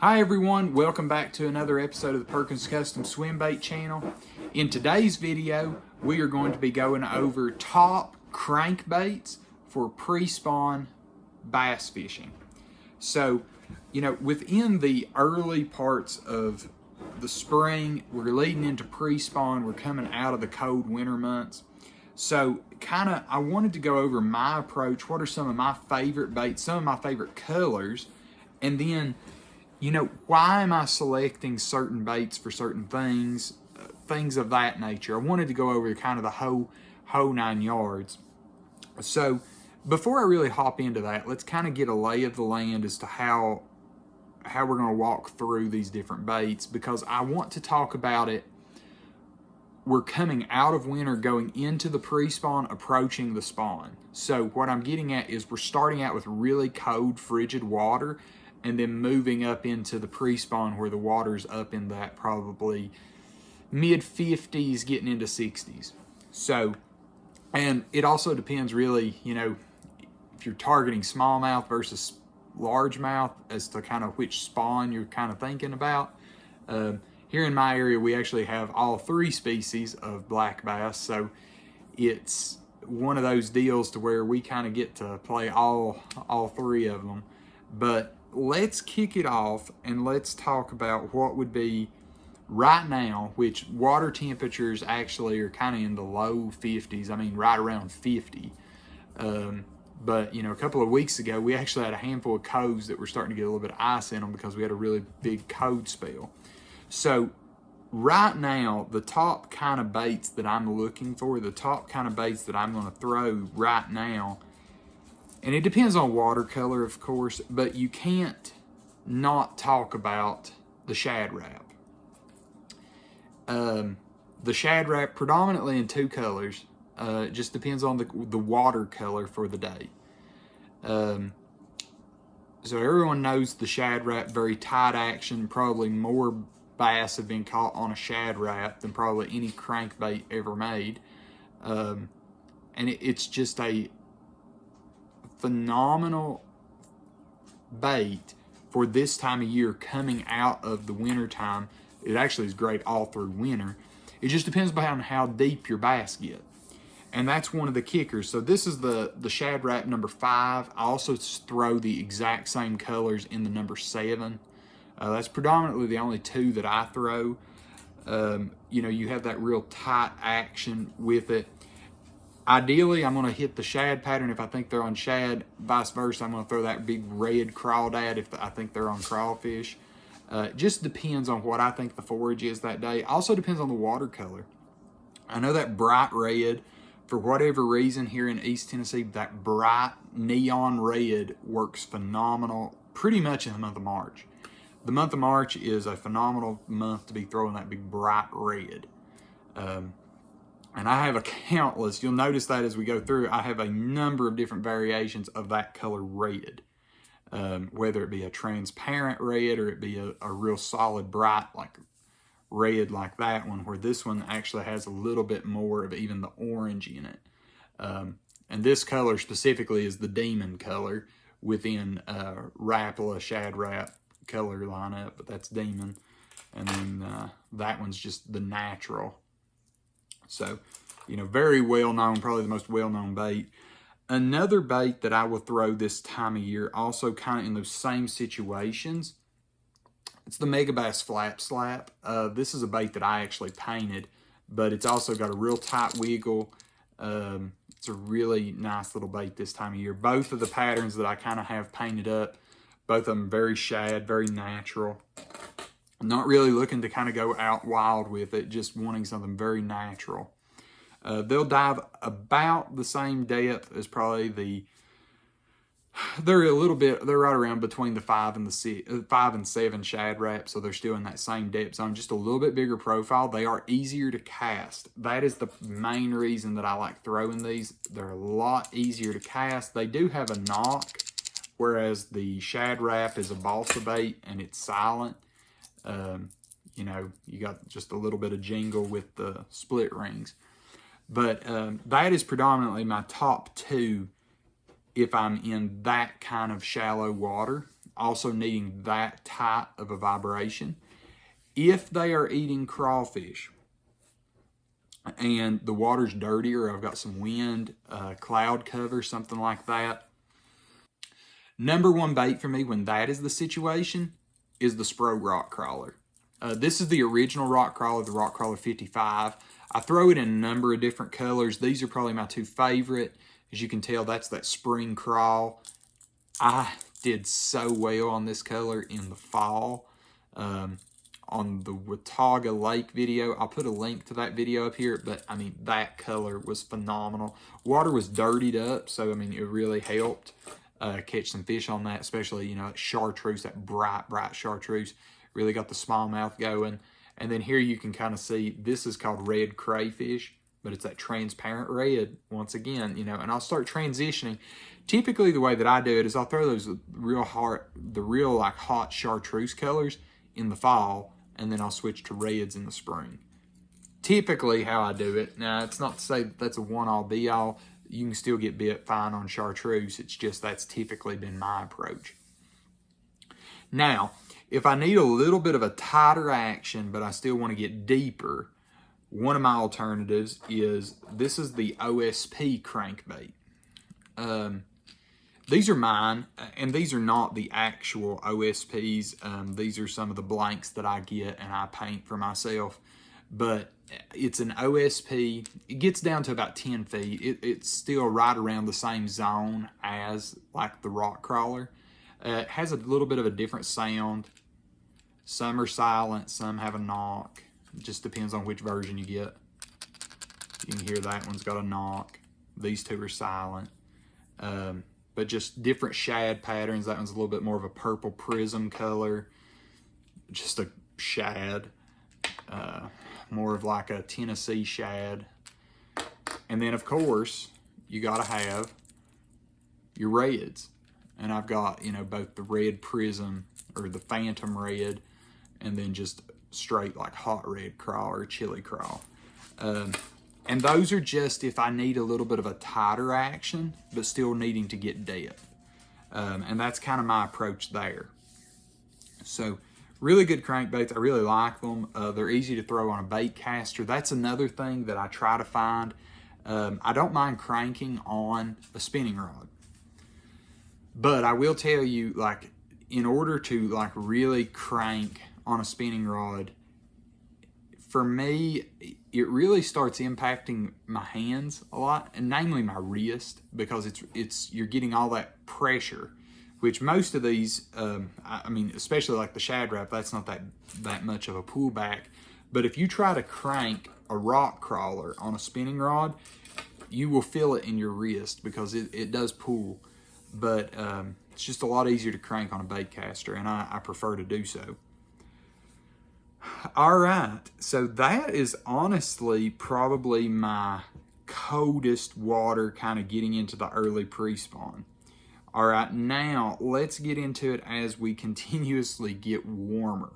Hi everyone, welcome back to another episode of the Perkins Custom Swim Bait channel. In today's video, we are going to be going over top crankbaits for pre-spawn bass fishing. So, within the early parts of the spring, we're leading into pre-spawn, we're coming out of the cold winter months. So I wanted to go over my approach, what are some of my favorite baits, some of my favorite colors, and then why am I selecting certain baits for certain things, things of that nature. I wanted to go over kind of the whole 9 yards. So before I really hop into that, let's kind of get a lay of the land as to how we're going to walk through these different baits, because I want to talk about it. We're coming out of winter, going into the pre-spawn, approaching the spawn. So what I'm getting at is we're starting out with really cold, frigid water, and then moving up into the pre-spawn where the water's up in that probably mid-50s, getting into 60s. So, and it also depends really, if you're targeting smallmouth versus largemouth as to kind of which spawn you're kind of thinking about. Here in my area, we actually have all 3 species of black bass, so it's one of those deals to where we kind of get to play all 3 of them. But let's kick it off and let's talk about what would be right now, which water temperatures actually are kind of in the low 50s. I mean, right around 50. But a couple of weeks ago, we actually had a handful of coves that were starting to get a little bit of ice in them because we had a really big cold spell. So right now, the top kind of baits that I'm looking for, the top kind of baits that I'm going to throw right now, and it depends on watercolor, of course, but you can't not talk about the Shad Rap. The Shad Rap predominantly in 2 colors. It just depends on the watercolor for the day. So everyone knows the Shad Rap, very tight action. Probably more bass have been caught on a Shad Rap than probably any crankbait ever made. And it's just a phenomenal bait for this time of year coming out of the winter time. It actually is great all through winter. It just depends on how deep your bass get. And that's one of the kickers. So this is the Shad Rap number 5. I also throw the exact same colors in the number 7. That's predominantly the only 2 that I throw. You have that real tight action with it. Ideally, I'm going to hit the shad pattern if I think they're on shad. Vice versa, I'm going to throw that big red crawdad if I think they're on crawfish. It just depends on what I think the forage is that day. Also depends on the watercolor. I know that bright red, for whatever reason here in East Tennessee, that bright neon red works phenomenal pretty much in the month of March. The month of March is a phenomenal month to be throwing that big bright red. And I have a countless, you'll notice that as we go through, I have a number of different variations of that color red. Whether it be a transparent red or it be a real solid bright like red like that one, where this one actually has a little bit more of even the orange in it. And this color specifically is the demon color within Rapala Shad Rap color lineup, but that's demon. And then that one's just the natural. So, very well known, probably the most well-known bait. Another bait that I will throw this time of year, also kind of in those same situations, it's the Megabass Flap Slap. This is a bait that I actually painted, but it's also got a real tight wiggle. It's a really nice little bait this time of year. Both of the patterns that I kind of have painted up, both of them very shad, very natural. I'm not really looking to kind of go out wild with it, just wanting something very natural. They'll dive about the same depth as probably they're right around between the 5 and 7 Shad Rap, so they're still in that same depth zone, just a little bit bigger profile. They are easier to cast. That is the main reason that I like throwing these. They're a lot easier to cast. They do have a knock, whereas the Shad Rap is a balsa bait and it's silent. You got just a little bit of jingle with the split rings. But that is predominantly my top 2 if I'm in that kind of shallow water. also needing that tight of a vibration. If they are eating crawfish and the water's dirty, or I've got some wind, cloud cover, something like that, number one bait for me when that is the situation is the Spro rock crawler. This is the original rock crawler, the rock crawler 55. I throw it in a number of different colors. These are probably my two favorite. As you can tell, that's that spring crawl. I did so well on this color in the fall. On the Watauga Lake video, I'll put a link to that video up here, but I mean, that color was phenomenal. Water was dirtied up, so I mean, it really helped catch some fish on that, especially, you know, chartreuse, that bright chartreuse, really got the smallmouth going. And then here you can kind of see, this is called red crayfish, but it's that transparent red once again, you know, and I'll start transitioning. Typically the way that I do it is I'll throw those real hot chartreuse colors in the fall, and then I'll switch to reds in the spring. Typically how I do it. Now, it's not to say that that's a one-all be-all. You can still get bit fine on chartreuse. It's just that's typically been my approach. Now, if I need a little bit of a tighter action, but I still want to get deeper, one of my alternatives is, this is the OSP crankbait. These are mine, and these are not the actual OSPs. These are some of the blanks that I get and I paint for myself. But it's an OSP. It gets down to about 10 feet. It's still right around the same zone as like the rock crawler. It has a little bit of a different sound. Some are silent, some have a knock. It just depends on which version you get. You can hear that one's got a knock. These two are silent. But just different shad patterns. That one's a little bit more of a purple prism color. Just a shad. More of like a Tennessee shad. And then, of course, you got to have your reds. And I've got, you know, both the red prism or the phantom red, and then just straight like hot red crawl or chili crawl. And those are just if I need a little bit of a tighter action, but still needing to get depth. And that's kind of my approach there. So really good crankbaits. I really like them. They're easy to throw on a bait caster. That's another thing that I try to find. I don't mind cranking on a spinning rod. But I will tell you, like, in order to like really crank on a spinning rod, for me, it really starts impacting my hands a lot, and namely my wrist, because you're getting all that pressure, which most of these, I mean, especially like the Shad Rap, that's not that much of a pullback. But if you try to crank a rock crawler on a spinning rod, you will feel it in your wrist because it does pull. But it's just a lot easier to crank on a bait caster, and I prefer to do so. All right, so that is honestly probably my coldest water kind of getting into the early pre-spawn. All right, now let's get into it as we continuously get warmer.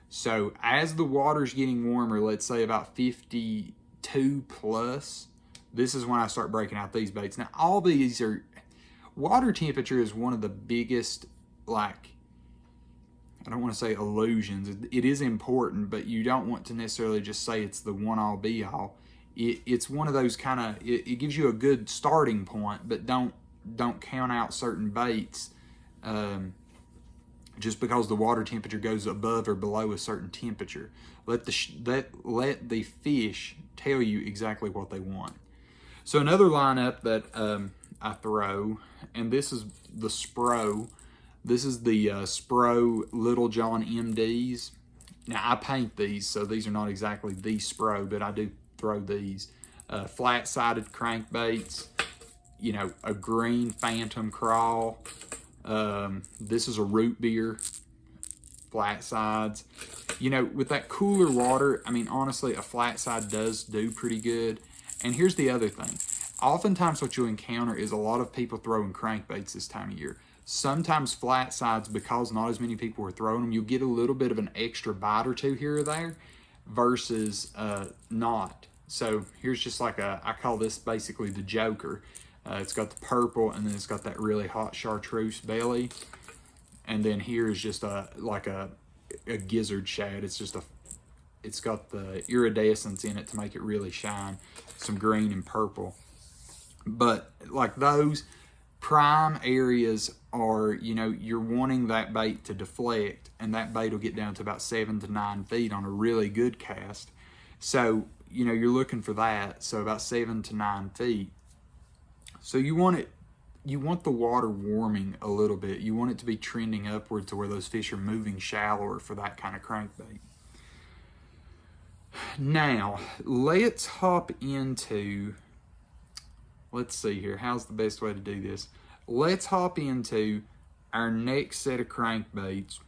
So as the water's getting warmer, let's say about 52 plus, this is when I start breaking out these baits. Now all these are, water temperature is one of the biggest, like, I don't want to say illusions. It is important, but you don't want to necessarily just say it's the one-all be-all. It's one of those kind of, it gives you a good starting point, but don't count out certain baits just because the water temperature goes above or below a certain temperature. Let the fish tell you exactly what they want. So another lineup that I throw, and this is the Spro. This is the Spro Little John MDs. Now I paint these, so these are not exactly the Spro, but I do throw these. Flat-sided crankbaits, you know, a green phantom crawl. This is a root beer, flat sides. You know, with that cooler water, I mean, honestly, a flat side does do pretty good. And here's the other thing. Oftentimes what you'll encounter is a lot of people throwing crankbaits this time of year. Sometimes flat sides, because not as many people are throwing them, you'll get a little bit of an extra bite or two here or there versus not. So here's just like I call this basically the Joker. It's got the purple, and then it's got that really hot chartreuse belly. And then here is just like a gizzard shad. It's got the iridescence in it to make it really shine, some green and purple. But like those prime areas are, you're wanting that bait to deflect, and that bait will get down to about 7 to 9 feet on a really good cast. So, you're looking for that. So about 7 to 9 feet. So you want the water warming a little bit. You want it to be trending upward to where those fish are moving shallower for that kind of crankbait. Now, let's hop into, let's see here, how's the best way to do this? Let's hop into our next set of crankbaits,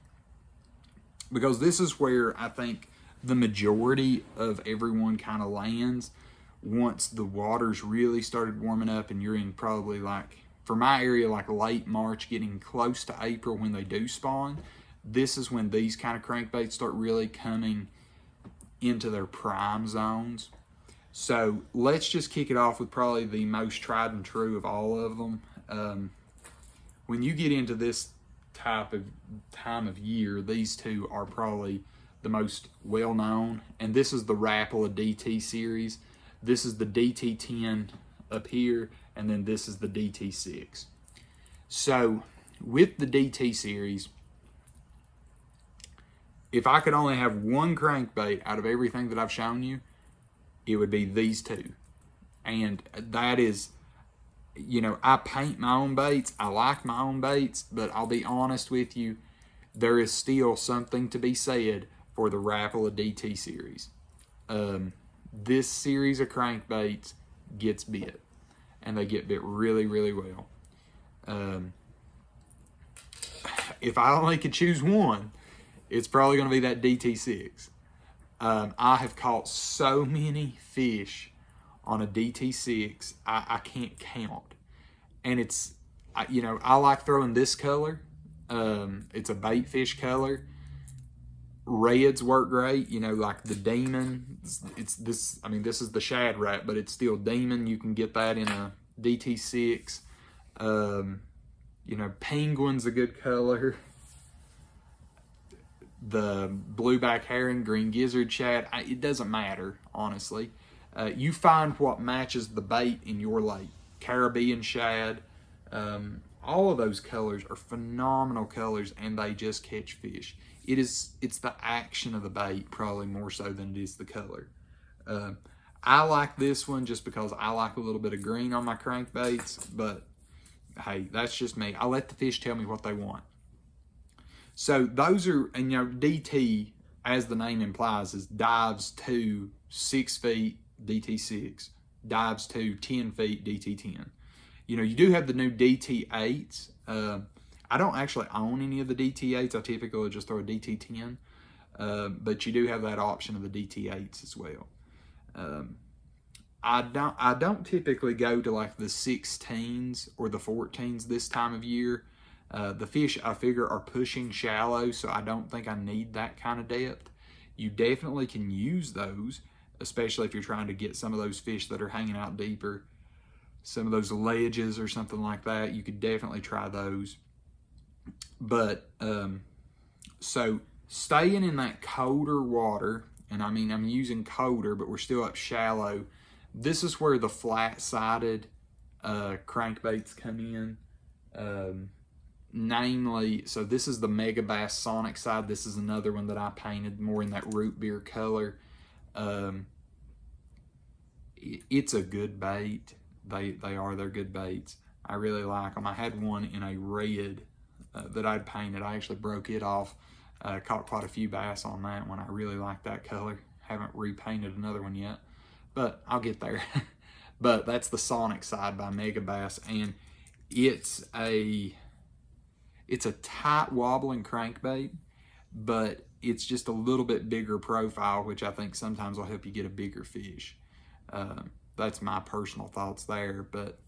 because this is where I think the majority of everyone kind of lands once the water's really started warming up, and you're in probably, like, for my area, like late March, getting close to April when they do spawn. This is when these kind of crankbaits start really coming into their prime zones. So let's just kick it off with probably the most tried and true of all of them. When you get into this type of time of year, these two are probably the most well known, and this is the Rapala DT series. This is the DT10 up here, and then this is the DT6. So with the DT series, if I could only have one crankbait out of everything that I've shown you, it would be these two. And that is, I paint my own baits. I like my own baits, but I'll be honest with you, there is still something to be said for the Rapala DT series. This series of crankbaits gets bit, and they get bit really, really well. If I only could choose one, it's probably going to be that DT6. I have caught so many fish on a DT6, I can't count. And it's, I like throwing this color. It's a bait fish color. Reds work great, like the Demon. This is the Shad Rat, but it's still Demon. You can get that in a DT6. Penguin's a good color. The blueback herring, green gizzard shad, it doesn't matter, honestly. You find what matches the bait in your lake. Caribbean shad, all of those colors are phenomenal colors, and they just catch fish. It's the action of the bait probably more so than it is the color. I like this one just because I like a little bit of green on my crankbaits, but hey, that's just me. I let the fish tell me what they want. So those are, and DT, as the name implies, is dives to 6 feet, DT6, dives to 10 feet, DT10. You do have the new DT8s. I don't actually own any of the DT8s. I typically just throw a DT10, but you do have that option of the DT8s as well. I don't typically go to like the 16s or the 14s this time of year. The fish, I figure, are pushing shallow, so I don't think I need that kind of depth. You definitely can use those, especially if you're trying to get some of those fish that are hanging out deeper, some of those ledges or something like that. You could definitely try those. But, so staying in that colder water, and I'm using colder, but we're still up shallow. This is where the flat-sided crankbaits come in. Namely, so this is the Mega Bass Sonic side. This is another one that I painted more in that root beer color. It's a good bait. They're good baits. I really like them. I had one in a red that I'd painted. I actually broke it off. Caught quite a few bass on that one. I really like that color. Haven't repainted another one yet, but I'll get there. But that's the Sonic side by Mega Bass, and it's a tight wobbling crankbait, but it's just a little bit bigger profile, which I think sometimes will help you get a bigger fish. That's my personal thoughts there, but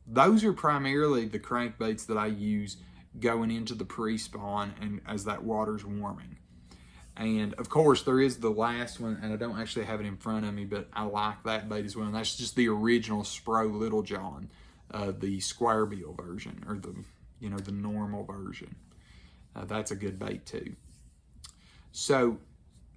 those are primarily the crankbaits that I use going into the pre-spawn and as that water's warming. And of course there is the last one, and I don't actually have it in front of me, but I like that bait as well, and that's just the original Spro Little John. The square bill version, or you know, the normal version. That's a good bait too. So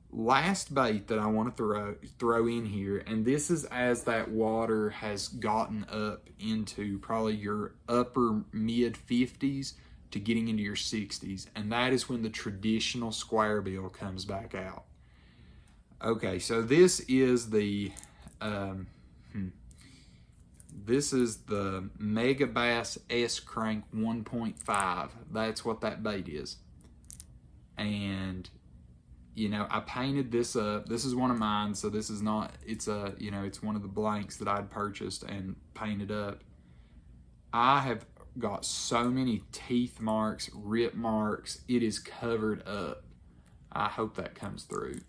last bait that I want to throw in here, and this is as that water has gotten up into probably your upper mid 50s to getting into your 60s, and that is when the traditional square bill comes back out. Okay, so this is the Mega Bass S Crank 1.5. That's what that bait is. And you know, I painted this up. This is one of mine, so this is not, it's a, you know, it's one of the blanks that I'd purchased and painted up. I have got so many teeth marks, rip marks. It is covered up. I hope that comes through.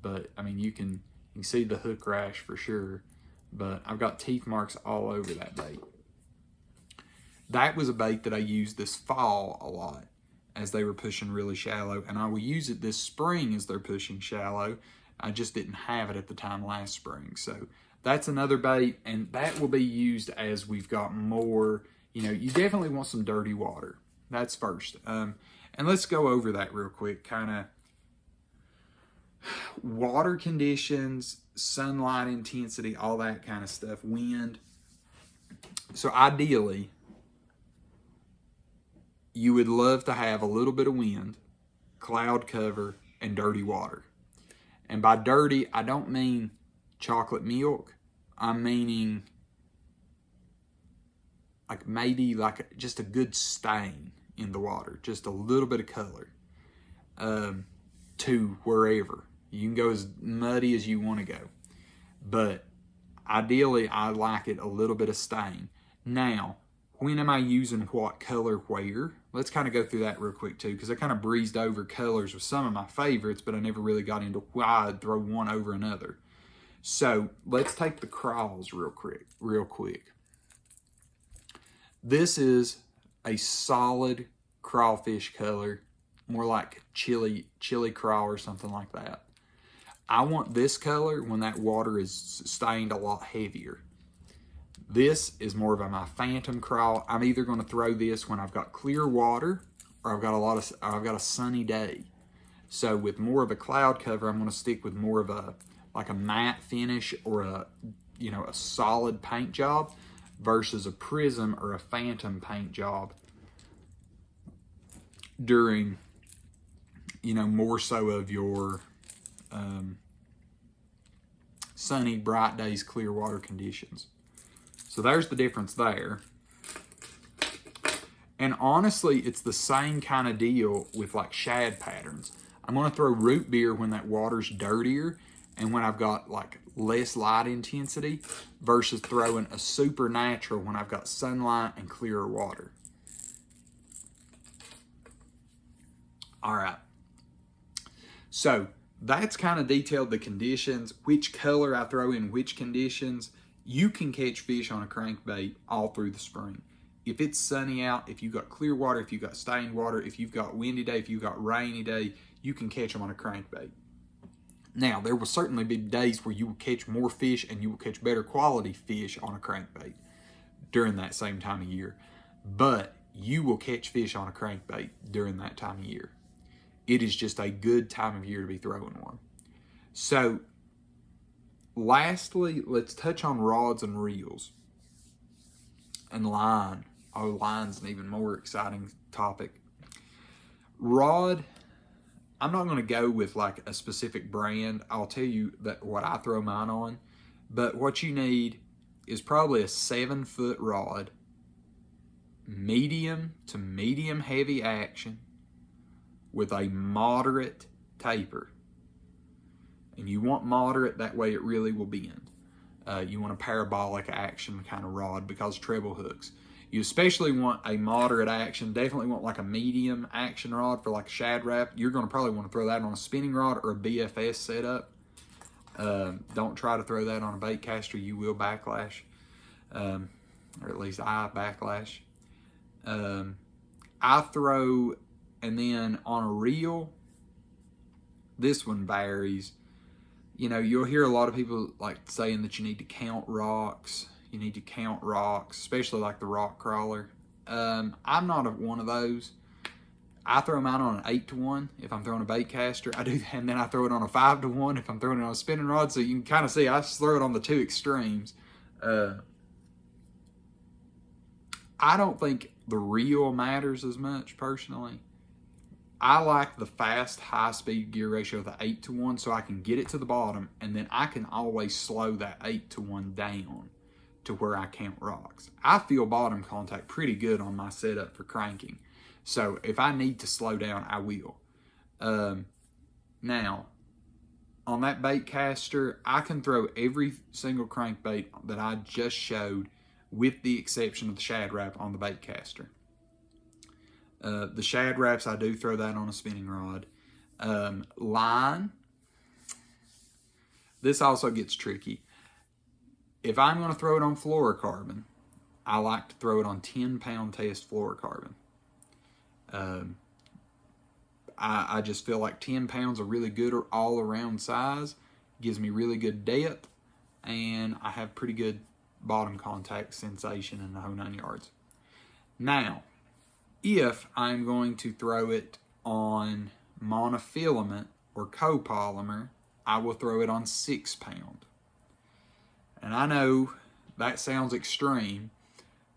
But I mean, you can see the hook rash for sure. But I've got teeth marks all over that bait. That was a bait that I used this fall a lot as they were pushing really shallow, and I will use it this spring as they're pushing shallow. I just didn't have it at the time last spring. So that's another bait, and that will be used as we've got more, you know, you definitely want some dirty water. That's first. And let's go over that real quick, kind of water conditions, sunlight intensity, all that kind of stuff, wind. So ideally, you would love to have a little bit of wind, cloud cover, and dirty water. And by dirty, I don't mean chocolate milk. I'm meaning like maybe like just a good stain in the water, just a little bit of color to wherever. You can go as muddy as you want to go. But ideally, I like it a little bit of stain. Now, when am I using what color where? Let's kind of go through that real quick too, because I kind of breezed over colors with some of my favorites, but I never really got into why I'd throw one over another. So let's take the crawls real quick. This is a solid crawfish color, more like chili crawl or something like that. I want this color when that water is stained a lot heavier. This is more of my phantom crawl. I'm either going to throw this when I've got clear water or I've got a sunny day. So with more of a cloud cover, I'm going to stick with more of a matte finish or a solid paint job versus a prism or a phantom paint job during, more so of your sunny, bright days, clear water conditions. So there's the difference there. And honestly, it's the same kind of deal with like shad patterns. I'm going to throw root beer when that water's dirtier and when I've got like less light intensity versus throwing a supernatural when I've got sunlight and clearer water. All right. So that's kind of detailed the conditions, which color I throw in which conditions. You can catch fish on a crankbait all through the spring. If it's sunny out, if you've got clear water, if you've got stained water, if you've got windy day, if you've got rainy day, you can catch them on a crankbait. Now, there will certainly be days where you will catch more fish and you will catch better quality fish on a crankbait during that same time of year. But you will catch fish on a crankbait during that time of year. It is just a good time of year to be throwing one. So, lastly, let's touch on rods and reels and line. Oh, line's an even more exciting topic. Rod, I'm not going to go with like a specific brand. I'll tell you that what I throw mine on. But what you need is probably a 7-foot rod, medium to medium heavy action with a moderate taper. And you want moderate, that way it really will bend. You want a parabolic action kind of rod because treble hooks. You especially want a moderate action, definitely want like a medium action rod for like a shad wrap. You're going to probably want to throw that on a spinning rod or a BFS setup. Don't try to throw that on a bait caster, you will backlash. Or at least I backlash. I throw, and then on a reel, this one varies. You'll hear a lot of people like saying that you need to count rocks. You need to count rocks, especially like the rock crawler. I'm not one of those. I throw mine on an 8-to-1 if I'm throwing a bait caster. I do that, and then I throw it on a 5-to-1 if I'm throwing it on a spinning rod. So you can kind of see I just throw it on the two extremes. I don't think the reel matters as much personally. I like the fast, high-speed gear ratio of the 8-to-1 so I can get it to the bottom, and then I can always slow that 8-to-1 down to where I count rocks. I feel bottom contact pretty good on my setup for cranking. So if I need to slow down, I will. Now, on that bait caster, I can throw every single crankbait that I just showed with the exception of the shad wrap on the bait caster. The shad wraps, I do throw that on a spinning rod. Line, this also gets tricky. If I'm going to throw it on fluorocarbon, I like to throw it on 10-pound test fluorocarbon. I just feel like 10 pounds are really good all-around size, gives me really good depth, and I have pretty good bottom contact sensation in the whole 9 yards. Now, if I'm going to throw it on monofilament or copolymer, I will throw it on 6-pound. And I know that sounds extreme,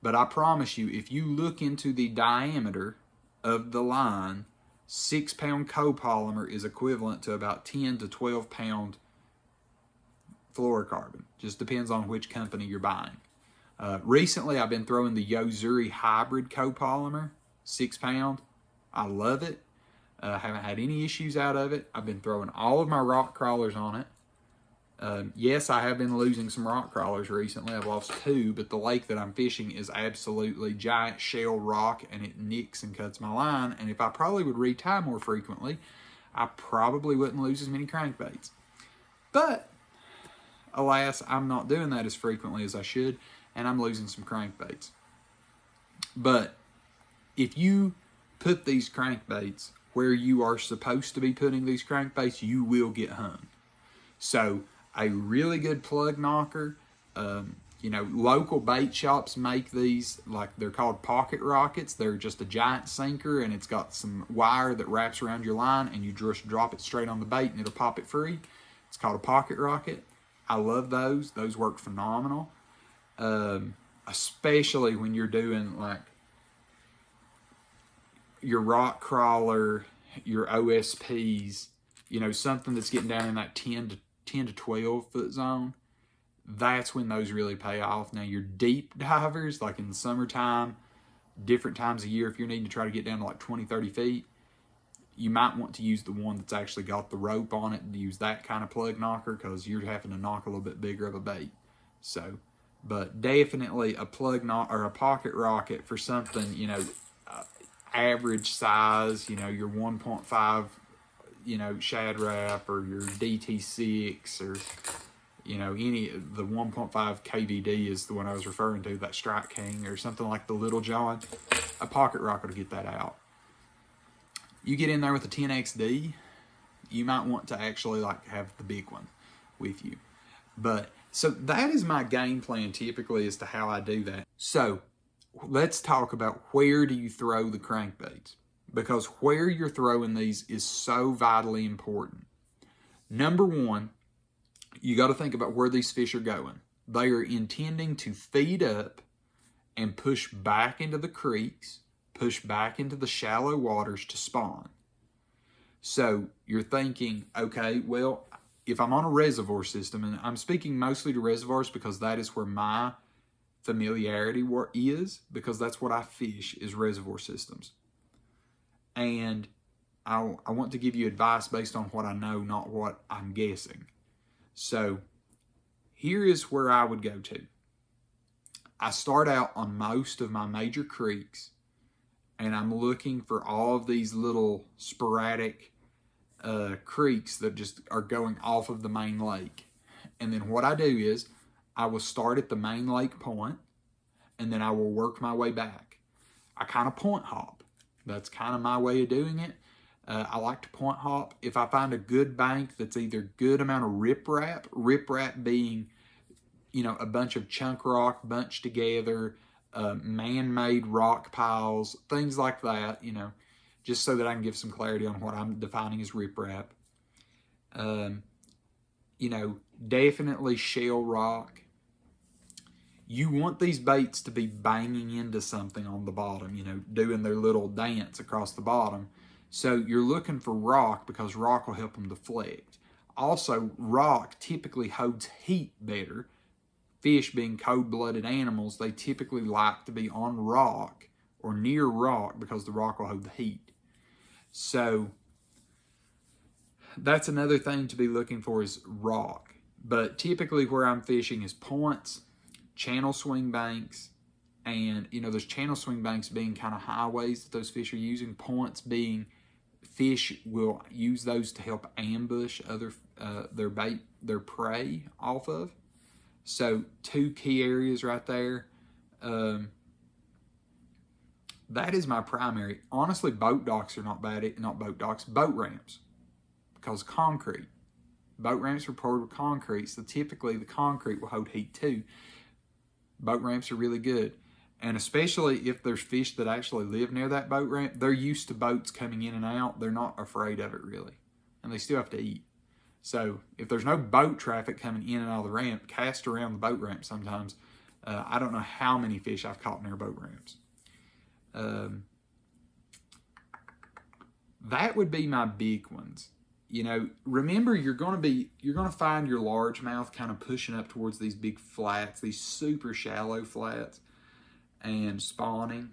but I promise you, if you look into the diameter of the line, 6-pound copolymer is equivalent to about 10 to 12-pound fluorocarbon. Just depends on which company you're buying. Recently, I've been throwing the Yozuri hybrid copolymer, 6-pound. I love it. Haven't had any issues out of it. I've been throwing all of my rock crawlers on it. Yes, I have been losing some rock crawlers recently. I've lost 2, but the lake that I'm fishing is absolutely giant shell rock, and it nicks and cuts my line. And if I probably would retie more frequently, I probably wouldn't lose as many crankbaits. But, alas, I'm not doing that as frequently as I should, and I'm losing some crankbaits. But if you put these crankbaits where you are supposed to be putting these crankbaits, you will get hung. So a really good plug knocker, local bait shops make these, like they're called pocket rockets. They're just a giant sinker, and it's got some wire that wraps around your line, and you just drop it straight on the bait and it'll pop it free. It's called a pocket rocket. I love those. Those work phenomenal. Especially when you're doing like your rock crawler, your OSPs, something that's getting down in that 10 to 12 foot zone. That's when those really pay off. Now your deep divers, like in the summertime, different times of year, if you're needing to try to get down to like 20, 30 feet, you might want to use the one that's actually got the rope on it and use that kind of plug knocker, because you're having to knock a little bit bigger of a bait. So, but definitely a plug knock or a pocket rocket for something, average size, your 1.5, shad wrap, or your DT6, or, any, the 1.5 KVD is the one I was referring to, that Strike King, or something like the Little John. A pocket rocket will get that out. You get in there with a 10XD, you might want to actually have the big one with you. But so that is my game plan typically as to how I do that. So let's talk about where do you throw the crankbaits, because where you're throwing these is so vitally important. Number one, you got to think about where these fish are going. They are intending to feed up and push back into the creeks, push back into the shallow waters to spawn. So you're thinking, okay, well, if I'm on a reservoir system, and I'm speaking mostly to reservoirs because that is where my familiarity is, because that's what I fish, is reservoir systems. And I want to give you advice based on what I know, not what I'm guessing. So here is where I would go to. I start out on most of my major creeks, and I'm looking for all of these little sporadic creeks that just are going off of the main lake. And then what I do is I will start at the main lake point, and then I will work my way back. I kind of point hop. That's kind of my way of doing it. I like to point hop. If I find a good bank that's either good amount of riprap being, a bunch of chunk rock bunched together, man-made rock piles, things like that, you know, just so that I can give some clarity on what I'm defining as riprap. You know, definitely shell rock. You want these baits to be banging into something on the bottom, you know, doing their little dance across the bottom. So you're looking for rock because rock will help them deflect. Also, rock typically holds heat better. Fish being cold-blooded animals, they typically like to be on rock or near rock because the rock will hold the heat. So that's another thing to be looking for is rock. But typically where I'm fishing is points, channel swing banks, and you know, those channel swing banks being kind of highways that those fish are using, points being fish will use those to help ambush their prey off of. So 2 key areas right there. That is my primary. Honestly, boat docks are not bad. Not boat docks, boat ramps, because concrete. Boat ramps are poured with concrete, so typically the concrete will hold heat too. Boat ramps are really good. And especially if there's fish that actually live near that boat ramp, they're used to boats coming in and out. They're not afraid of it really. And they still have to eat. So if there's no boat traffic coming in and out of the ramp, cast around the boat ramp sometimes. I don't know how many fish I've caught near boat ramps. That would be my big ones. You know, remember you're going to find your largemouth kind of pushing up towards these big flats, these super shallow flats, and spawning.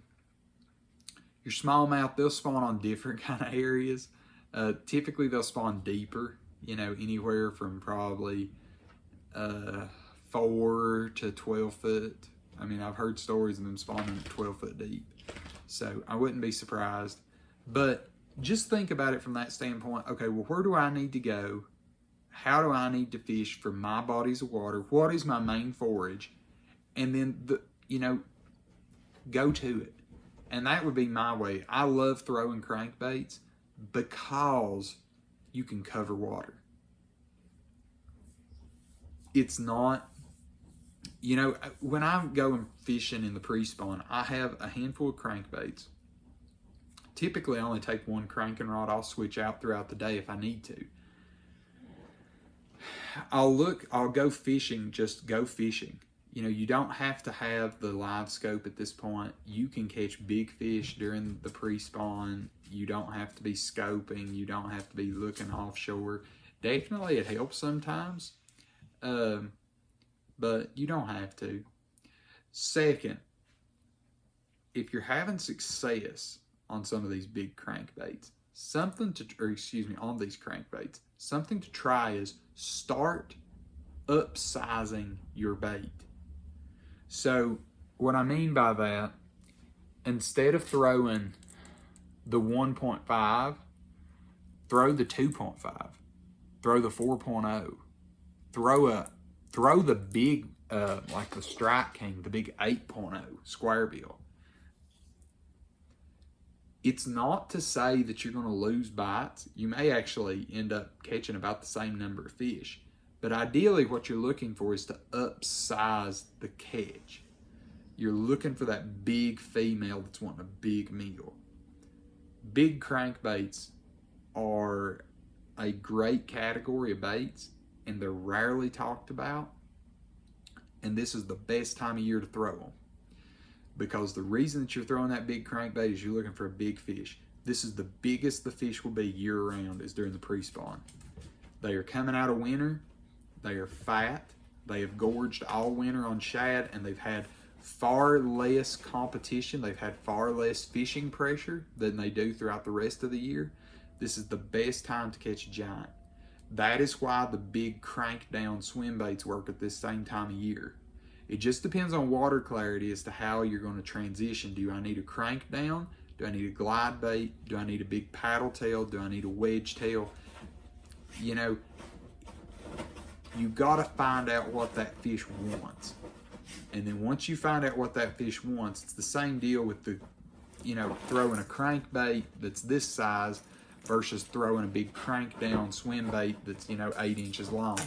Your smallmouth, they'll spawn on different kind of areas. Typically they'll spawn deeper, you know, anywhere from probably 4 to 12 foot. I mean, I've heard stories of them spawning 12 foot deep. So I wouldn't be surprised. But just think about it from that standpoint. Okay, well, where do I need to go? How do I need to fish for my bodies of water? What is my main forage? And then, go to it. And that would be my way. I love throwing crankbaits because you can cover water. It's not, you know, when I'm going fishing in the pre-spawn, I have a handful of crankbaits. Typically, I only take one cranking rod. I'll switch out throughout the day if I need to. I'll go fishing, just go fishing. You know, you don't have to have the live scope at this point. You can catch big fish during the pre-spawn. You don't have to be scoping. You don't have to be looking offshore. Definitely it helps sometimes, but you don't have to. Second, if you're having success on some of these big crankbaits, on these crankbaits, something to try is start upsizing your bait. So what I mean by that, instead of throwing the 1.5, throw the 2.5, throw the 4.0, throw the big, like the Strike King, the big 8.0 square bill. It's not to say that you're going to lose bites. You may actually end up catching about the same number of fish. But ideally what you're looking for is to upsize the catch. You're looking for that big female that's wanting a big meal. Big crankbaits are a great category of baits, and they're rarely talked about. And this is the best time of year to throw them. Because the reason that you're throwing that big crankbait is you're looking for a big fish. This is the biggest the fish will be year-round, is during the pre-spawn. They are coming out of winter. They are fat. They have gorged all winter on shad, and they've had far less competition. They've had far less fishing pressure than they do throughout the rest of the year. This is the best time to catch a giant. That is why the big crank down swim baits work at this same time of year. It just depends on water clarity as to how you're going to transition. Do I need a crank down? Do I need a glide bait? Do I need a big paddle tail? Do I need a wedge tail? You know, you got to find out what that fish wants. And then once you find out what that fish wants, it's the same deal with the, you know, throwing a crankbait that's this size versus throwing a big crank down swim bait that's, you know, 8 inches long.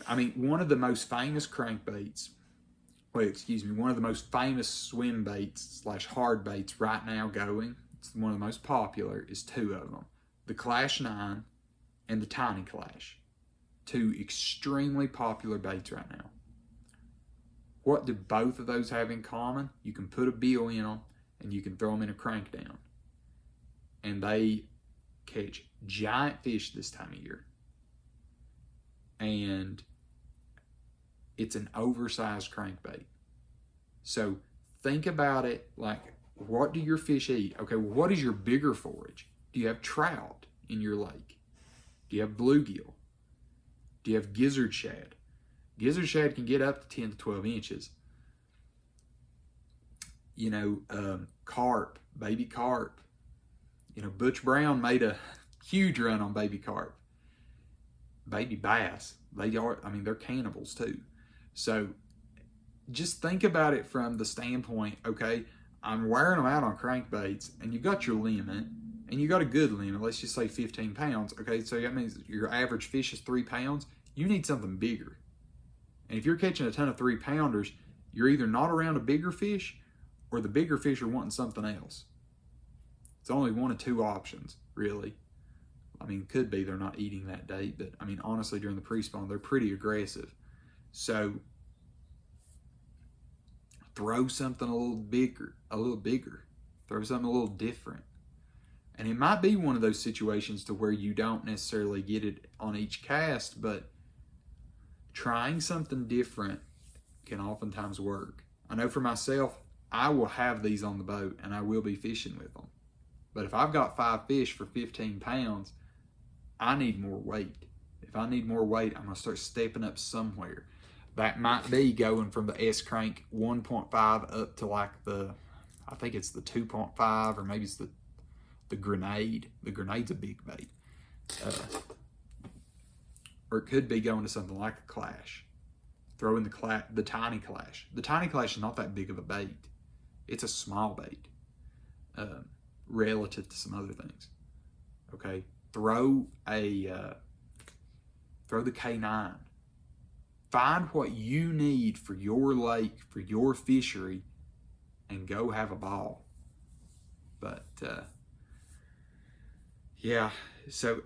I mean, one of the most famous crankbaits one of the most famous swim baits / hard baits right now going, it's one of the most popular, is two of them. The Clash 9 and the Tiny Clash. Two extremely popular baits right now. What do both of those have in common? You can put a bill in them and you can throw them in a crank down. And they catch giant fish this time of year. And it's an oversized crankbait. So think about it like, what do your fish eat? Okay, well, what is your bigger forage? Do you have trout in your lake? Do you have bluegill? Do you have gizzard shad? Gizzard shad can get up to 10 to 12 inches. You know, carp, baby carp. You know, Butch Brown made a huge run on baby carp. Baby bass, they're cannibals too. So just think about it from the standpoint, okay, I'm wearing them out on crankbaits, and you've got your limit, and you got a good limit, let's just say 15 pounds, okay, so that means your average fish is 3 pounds, you need something bigger. And if you're catching a ton of 3-pounders, you're either not around a bigger fish, or the bigger fish are wanting something else. It's only one of two options, really. I mean, could be they're not eating that day, but I mean, honestly, during the pre-spawn, they're pretty aggressive. So throw something a little bigger, throw something a little different. And it might be one of those situations to where you don't necessarily get it on each cast, but trying something different can oftentimes work. I know for myself, I will have these on the boat and I will be fishing with them. But if I've got 5 fish for 15 pounds, I need more weight. If I need more weight, I'm gonna start stepping up somewhere. That might be going from the S-Crank 1.5 up to like I think it's the 2.5, or maybe it's the Grenade. The Grenade's a big bait. Or it could be going to something like a Clash. Throw in the Tiny Clash. The Tiny Clash is not that big of a bait. It's a small bait relative to some other things. Okay, throw the K9. Find what you need for your lake, for your fishery, and go have a ball. But yeah, so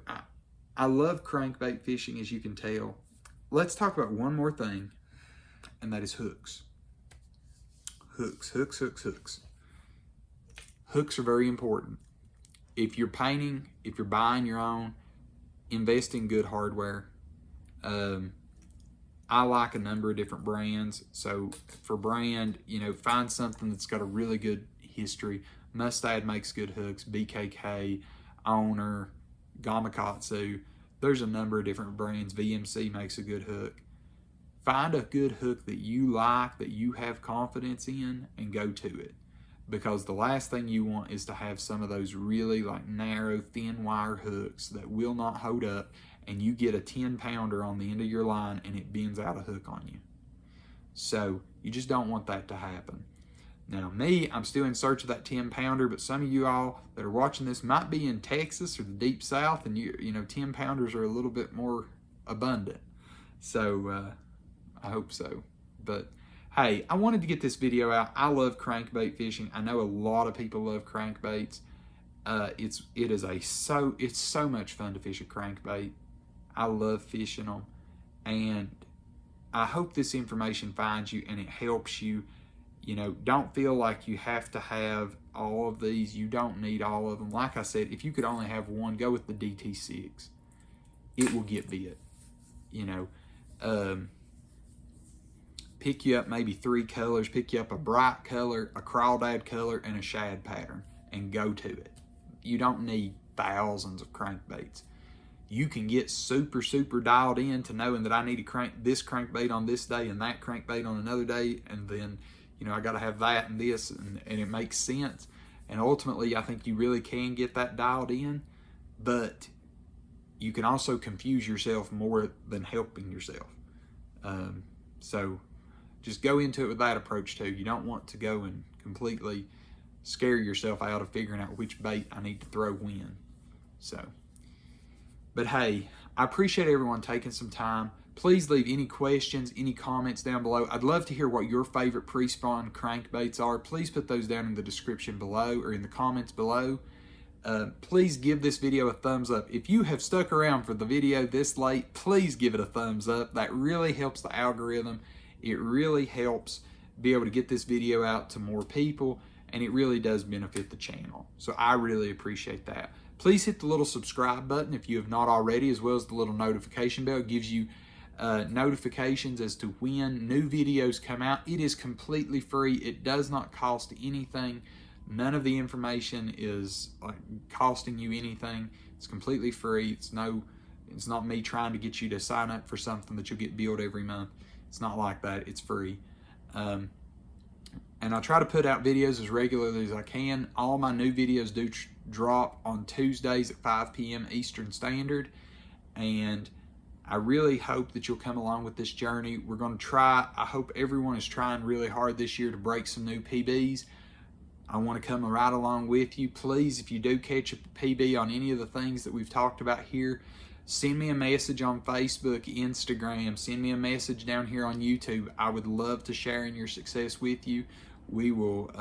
I love crankbait fishing, as you can tell. Let's talk about one more thing, and that is hooks. Hooks. Hooks are very important. If you're painting, if you're buying your own, invest in good hardware. I like a number of different brands. So for brand, you know, find something that's got a really good history. Mustad makes good hooks, BKK, Owner, Gamakatsu. There's a number of different brands. VMC makes a good hook. Find a good hook that you like, that you have confidence in, and go to it. Because the last thing you want is to have some of those really like narrow, thin wire hooks that will not hold up, and you get a 10-pounder on the end of your line and it bends out a hook on you. So you just don't want that to happen. Now me, I'm still in search of that 10-pounder, but some of you all that are watching this might be in Texas or the deep south, and you know 10-pounders are a little bit more abundant. So I hope so. But hey, I wanted to get this video out. I love crankbait fishing. I know a lot of people love crankbaits. It's so much fun to fish a crankbait. I love fishing them, and I hope this information finds you and it helps you. You know, don't feel like you have to have all of these. You don't need all of them. Like I said, if you could only have one, go with the DT6. It will get bit. You know, pick you up maybe 3 colors. Pick you up a bright color, a crawdad color, and a shad pattern, and go to it. You don't need thousands of crankbaits. You can get super dialed in to knowing that I need to crank this crankbait on this day and that crankbait on another day, and then, you know, I got to have that and this, and it makes sense. And ultimately, I think you really can get that dialed in, but you can also confuse yourself more than helping yourself. So just go into it with that approach too. You don't want to go and completely scare yourself out of figuring out which bait I need to throw when. So, but hey, I appreciate everyone taking some time. Please leave any questions, any comments down below. I'd love to hear what your favorite pre-spawn crankbaits are. Please put those down in the description below or in the comments below. Please give this video a thumbs up. If you have stuck around for the video this late, please give it a thumbs up. That really helps the algorithm. It really helps be able to get this video out to more people, and it really does benefit the channel. So I really appreciate that. Please hit the little subscribe button if you have not already, as well as the little notification bell. It gives you notifications as to when new videos come out. It is completely free. It does not cost anything. None of the information is costing you anything. It's completely free. It's not me trying to get you to sign up for something that you'll get billed every month. It's not like that. It's free. And I try to put out videos as regularly as I can. All my new videos do drop on Tuesdays at 5 p.m. Eastern Standard. And I really hope that you'll come along with this journey. We're going to try. I hope everyone is trying really hard this year to break some new PBs. I want to come right along with you. Please, if you do catch a PB on any of the things that we've talked about here, send me a message on Facebook, Instagram. Send me a message down here on YouTube. I would love to share in your success with you. We will,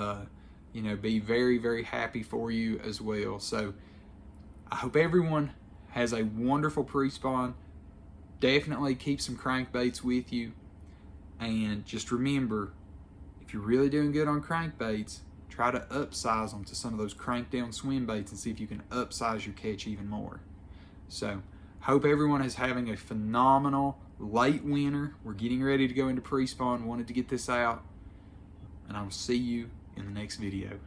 be very, very happy for you as well. So I hope everyone has a wonderful pre-spawn. Definitely keep some crankbaits with you. And just remember, if you're really doing good on crankbaits, try to upsize them to some of those crank down swim baits and see if you can upsize your catch even more. So, hope everyone is having a phenomenal late winter. We're getting ready to go into pre-spawn. Wanted to get this out. And I will see you in the next video.